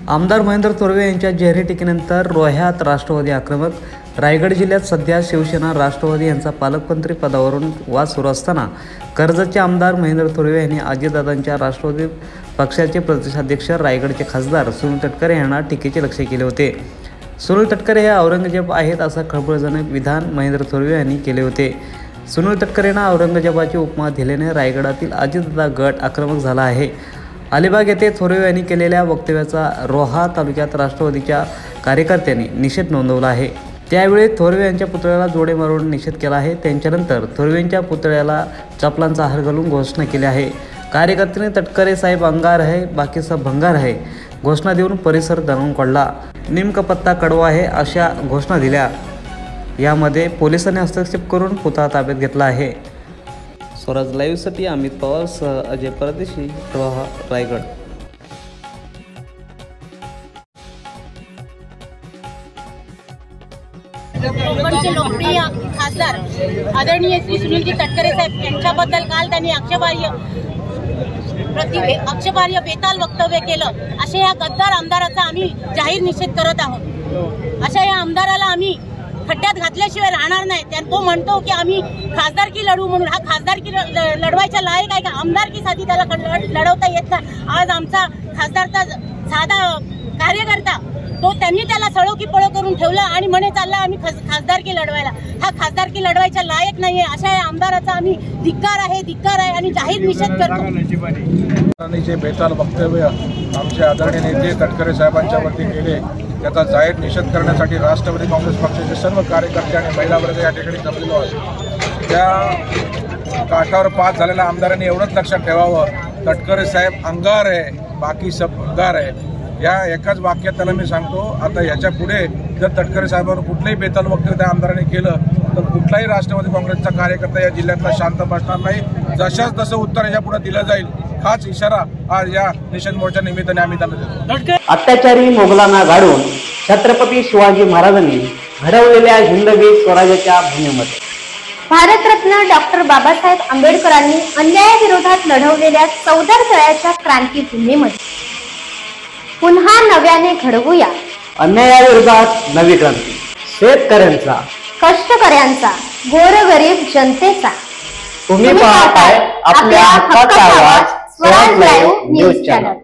आमदार महेंद्र थोरवे यांच्या जाहीर टीकेनंतर रोह्यात राष्ट्रवादी आक्रमक। रायगड जिल्ह्यात सध्या शिवसेना राष्ट्रवादी यांचा पालकमंत्री पदावरून वाद सुरू असताना कर्जतचे आमदार महेंद्र थोरवे यांनी अजितदादांच्या राष्ट्रवादी पक्षाचे प्रदेशाध्यक्ष रायगडचे खासदार सुनील तटकरे यांना टीकेचे लक्ष्य केले होते। सुनील तटकरे हे औरंगजेब आहेत असं खळबळजनक विधान महेंद्र थोरवे यांनी केले होते। सुनील तटकरेंना औरंगजेबाची उपमा दिल्याने रायगडातील अजितदादा गट आक्रमक झाला आहे। अलिबाग येथे थोरवे यांनी केलेल्या वक्तव्याचा रोहा तालुक्यात राष्ट्रवादीच्या कार्यकर्त्यांनी निषेध नोंदवला आहे। त्यावेळी थोरवे यांच्या पुतळ्याला जोडे मारून निषेध केला आहे। त्यांच्यानंतर थोरवेंच्या पुतळ्याला चपलांचा हार घालून घोषणा केली आहे। कार्यकर्त्यांनी तटकरे साहेब अंगार है बाकी सब भंगार है घोषणा देऊन परिसर दणून काढला। नेमका पत्ता कडवा आहे अशा घोषणा दिल्या। यामध्ये पोलिसांनी हस्तक्षेप करून पुतळा ताब्यात घेतला आहे। स्वराज लाईव्हसाठी अमित पवार सह अजय परदेशी, रोहा, रायगड। कोकणचे लोकप्रिय खासदार आदरणीय श्री सुनीलजी तटकरे साहेब यांच्याबद्दल काल त्यांनी आक्षेपार्ह बेताल वक्तव्य केलं। अशा या गद्दार आमदाराचा आम्ही जाहीर निषेध करत आहोत। अशा या आमदाराला आम्ही खड्ड्यात घातल्याशिवाय राहणार नाही। तो म्हणतो की आम्ही खासदारकी लढू म्हणून। हा खासदारकी लढवायच्या लायक आहे का? आमदारकीसाठी त्याला लढवता येत नाही। आज आमचा खासदारचा साधा कार्यकर्ता तो त्यांनी त्याला सळो की पळो करून ठेवलं आणि म्हणे चालला आम्ही खासदारकी लढवायला। हा खासदारकी लढवायच्या लायक नाहीये। अशा या आमदाराचा आम्ही धिक्कार आहे आणि जाहीर निषेध करतो। जे बेताल वक्तव्य आमचे आदरणीय नेते तटकरे साहेबांच्यावरती केले त्याचा जाहीर निषेध करण्यासाठी राष्ट्रवादी काँग्रेस पक्षाचे सर्व कार्यकर्ते आणि महिला वर्ग या ठिकाणी जमलेलो आहे। त्या काठावर पास झालेल्या आमदारांनी एवढंच लक्षात ठेवावं, तटकरे साहेब अंगार आहे बाकी सब भंगार आहे। या एकाच वाक्यात त्याला मी सांगतो, आता याच्या पुढे जर तटकरे साहेबांवर कुठलंही बेताल वक्तव्य त्या आमदारांनी केलं तर कुठलाही राष्ट्रवादी काँग्रेसचा कार्यकर्ता या जिल्ह्यातला शांत बसणार नाही। जशाच तसं उत्तर याच्या पुढे दिलं जाईल हाच इशारा आज या निषेध मोर्चा निमित्ताने आम्ही त्यांना देतो। अत्याचारी मोगलांना गाडून छत्रपती शिवाजी महाराजांनी घडवलेल्या हिंदवी स्वराज्याच्या भूमीमध्ये भारतरत्न डॉक्टर बाबासाहेब आंबेडकरांनी अन्यायाविरोधात लढवलेल्या चौदार तळ्याच्या क्रांतीभूमीमध्ये पुन्हा नव्याने घडवूया अन्यायाविरोधात नवी क्रांती। शेतकऱ्यांचा, कष्टकऱ्यांचा, गोरगरीब जनतेचा तुम्ही पाहताय आपल्या हक्काचा आवाज स्वराज लाईव्ह न्यूज चॅनल।